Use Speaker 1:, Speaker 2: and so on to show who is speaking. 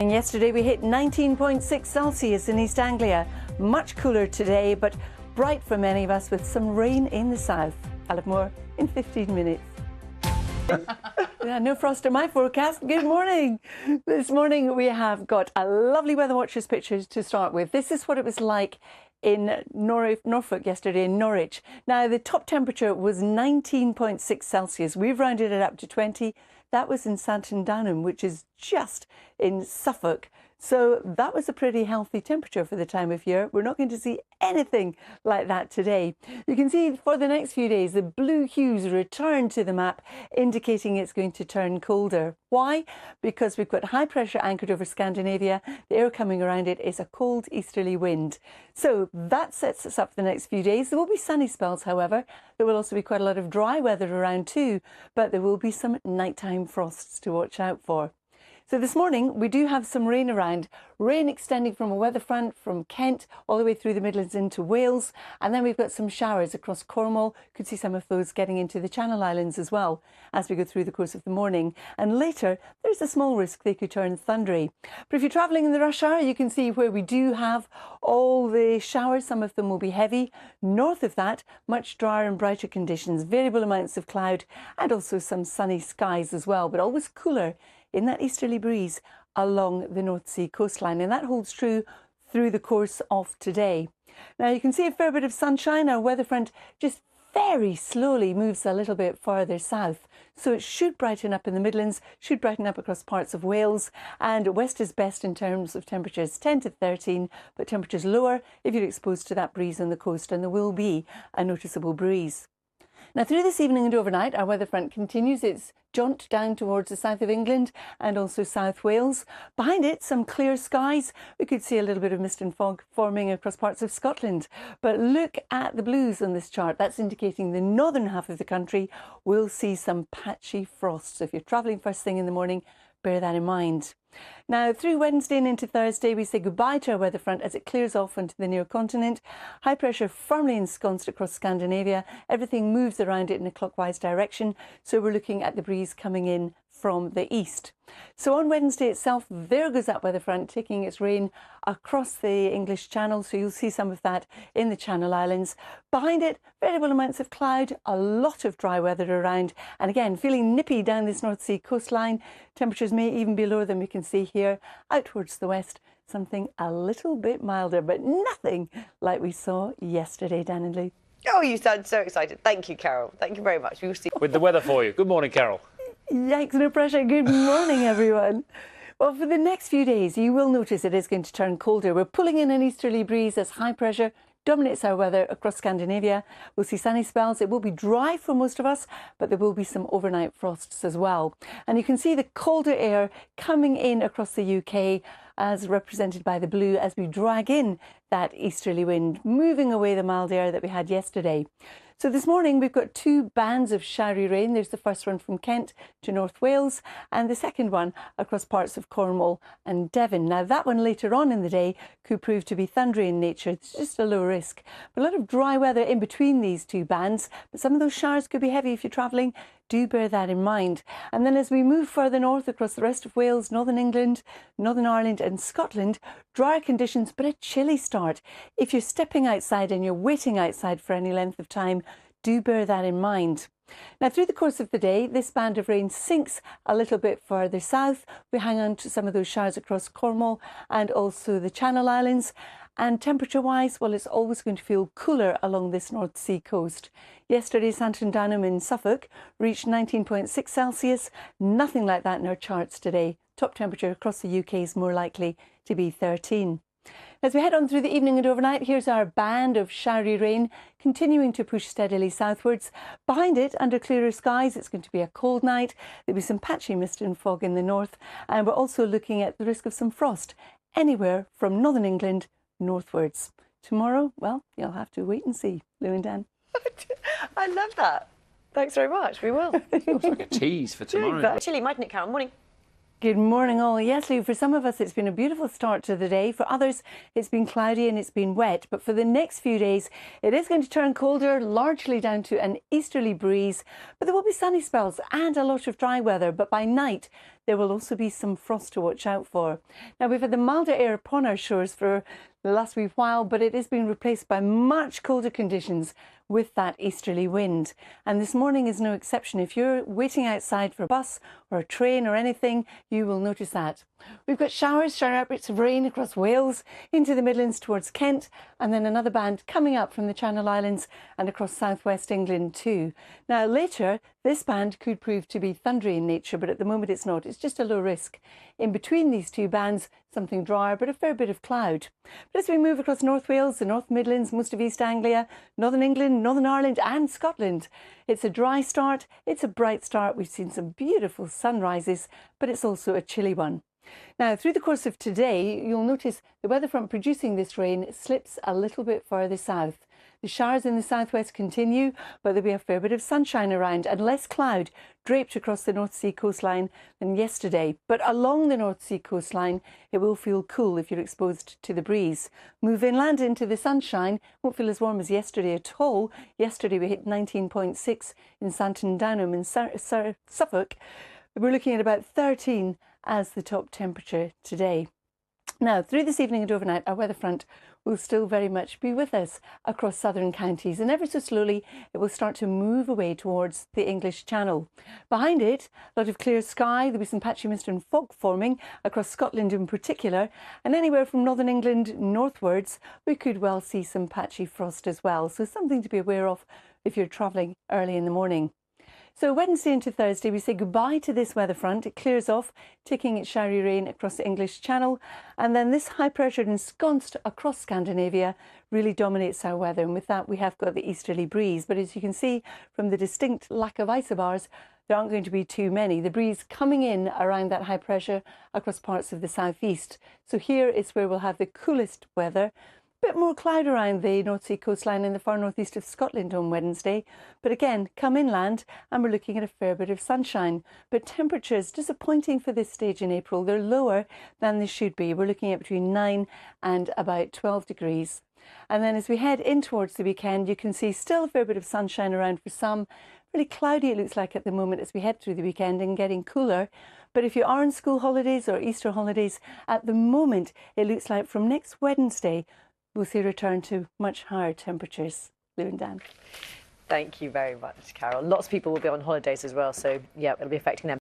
Speaker 1: And yesterday we hit 19.6 Celsius in East Anglia. Much cooler today, but bright for many of us with some rain in the south. I'll have more in 15 minutes. Yeah, no frost in my forecast. Good morning. This morning we have got a lovely Weather Watchers picture to start with. This is what it was like in Norfolk yesterday in Norwich. Now the top temperature was 19.6 Celsius. We've rounded it up to 20. That was in Downham, which is just in Suffolk. So that was a pretty healthy temperature for the time of year. We're not going to see anything like that today. You can see for the next few days, the blue hues return to the map, indicating it's going to turn colder. Why? Because we've got high pressure anchored over Scandinavia. The air coming around it is a cold easterly wind. So that sets us up for the next few days. There will be sunny spells, however. There will also be quite a lot of dry weather around too, but there will be some nighttime frosts to watch out for. So this morning we do have some rain around, rain extending from a weather front from Kent all the way through the Midlands into Wales, and then we've got some showers across Cornwall. Could see some of those getting into the Channel Islands as well as we go through the course of the morning, and later there's a small risk they could turn thundery. But if you're travelling in the rush hour, you can see where we do have all the showers. Some of them will be heavy. North of that, much drier and brighter conditions, variable amounts of cloud and also some sunny skies as well, but always cooler in that easterly breeze along the North Sea coastline, and that holds true through the course of today. Now you can see a fair bit of sunshine. Our weather front just very slowly moves a little bit farther south, so it should brighten up in the Midlands, should brighten up across parts of Wales, and west is best in terms of temperatures 10 to 13, but temperatures lower if you're exposed to that breeze on the coast, and there will be a noticeable breeze. Now through this evening and overnight, our weather front continues its jaunt down towards the south of England and also South Wales. Behind it, some clear skies. We could see a little bit of mist and fog forming across parts of Scotland. But look at the blues on this chart. That's indicating the northern half of the country will see some patchy frost. So if you're travelling first thing in the morning, bear that in mind. Now, through Wednesday and into Thursday, we say goodbye to our weather front as it clears off onto the near continent. High pressure firmly ensconced across Scandinavia. Everything moves around it in a clockwise direction. So we're looking at the breeze coming in from the east. So on Wednesday itself, there goes that weather front taking its rain across the English Channel. So you'll see some of that in the Channel Islands. Behind it, variable amounts of cloud, a lot of dry weather around. And again, feeling nippy down this North Sea coastline. Temperatures may even be lower than we can see here. Out towards the west, something a little bit milder, but nothing like we saw yesterday, Dan and Lou.
Speaker 2: Oh, you sound so excited. Thank you, Carol. Thank you very much. We'll see.
Speaker 3: With the weather for you. Good morning, Carol.
Speaker 1: Yikes, no pressure. Good morning, everyone. Well, for the next few days, you will notice it is going to turn colder. We're pulling in an easterly breeze as high pressure dominates our weather across Scandinavia. We'll see sunny spells. It will be dry for most of us, but there will be some overnight frosts as well. And you can see the colder air coming in across the UK as represented by the blue as we drag in that easterly wind, moving away the mild air that we had yesterday. So this morning we've got two bands of showery rain. There's the first one from Kent to North Wales and the second one across parts of Cornwall and Devon. Now that one later on in the day could prove to be thundery in nature. It's just a low risk. But a lot of dry weather in between these two bands, but some of those showers could be heavy if you're travelling. Do bear that in mind. And then as we move further north across the rest of Wales, Northern England, Northern Ireland and Scotland, drier conditions but a chilly start. If you're stepping outside and you're waiting outside for any length of time, do bear that in mind. Now through the course of the day, this band of rain sinks a little bit further south. We hang on to some of those showers across Cornwall and also the Channel Islands. And temperature-wise, well, it's always going to feel cooler along this North Sea coast. Yesterday, Downham in Suffolk reached 19.6 Celsius. Nothing like that in our charts today. Top temperature across the UK is more likely to be 13. As we head on through the evening and overnight, here's our band of showery rain continuing to push steadily southwards. Behind it, under clearer skies, it's going to be a cold night. There'll be some patchy mist and fog in the north. And we're also looking at the risk of some frost anywhere from Northern England northwards. Tomorrow, well, you'll have to wait and see. Lou and Dan.
Speaker 2: I love that. Thanks very much. We will.
Speaker 3: It's like a tease for tomorrow.
Speaker 2: Chilly, mightn't it, Carol? Morning.
Speaker 1: Good morning all. Yes, Lou, for some of us it's been a beautiful start to the day. For others it's been cloudy and it's been wet. But for the next few days it is going to turn colder, largely down to an easterly breeze. But there will be sunny spells and a lot of dry weather. But by night there will also be some frost to watch out for. Now, we've had the milder air upon our shores for the last wee while, but it is being replaced by much colder conditions with that easterly wind. And this morning is no exception. If you're waiting outside for a bus or a train or anything, you will notice that. We've got showers, shower outbreaks of rain across Wales, into the Midlands towards Kent, and then another band coming up from the Channel Islands and across southwest England too. Now later, this band could prove to be thundery in nature, but at the moment it's not. It's just a low risk. In between these two bands, something drier, but a fair bit of cloud. But as we move across North Wales, the North Midlands, most of East Anglia, Northern England, Northern Ireland and Scotland, it's a dry start, it's a bright start. We've seen some beautiful sunrises, but it's also a chilly one. Now, through the course of today, you'll notice the weather front producing this rain slips a little bit further south. The showers in the southwest continue, but there'll be a fair bit of sunshine around and less cloud draped across the North Sea coastline than yesterday. But along the North Sea coastline, it will feel cool if you're exposed to the breeze. Move inland into the sunshine, won't feel as warm as yesterday at all. Yesterday we hit 19.6 in Santon Downham in Suffolk. We're looking at about 13 as the top temperature today. Now, through this evening and overnight, our weather front will still very much be with us across southern counties, and ever so slowly it will start to move away towards the English Channel. Behind it, a lot of clear sky, there'll be some patchy mist and fog forming across Scotland in particular, and anywhere from northern England northwards we could well see some patchy frost as well, so something to be aware of if you're travelling early in the morning. So Wednesday into Thursday, we say goodbye to this weather front. It clears off, taking its showery rain across the English Channel. And then this high pressure ensconced across Scandinavia really dominates our weather. And with that, we have got the easterly breeze. But as you can see from the distinct lack of isobars, there aren't going to be too many. The breeze coming in around that high pressure across parts of the southeast. So here is where we'll have the coolest weather. Bit more cloud around the North Sea coastline in the far northeast of Scotland on Wednesday, but again come inland and we're looking at a fair bit of sunshine. But temperatures, disappointing for this stage in April, they're lower than they should be. We're looking at between 9 and about 12 degrees. And then as we head in towards the weekend, you can see still a fair bit of sunshine around for some. Really cloudy it looks like at the moment as we head through the weekend and getting cooler. But if you are on school holidays or Easter holidays, at the moment it looks like from next Wednesday we'll see a return to much higher temperatures. Lou and Dan.
Speaker 2: Thank you very much, Carol. Lots of people will be on holidays as well, so yeah, it'll be affecting them.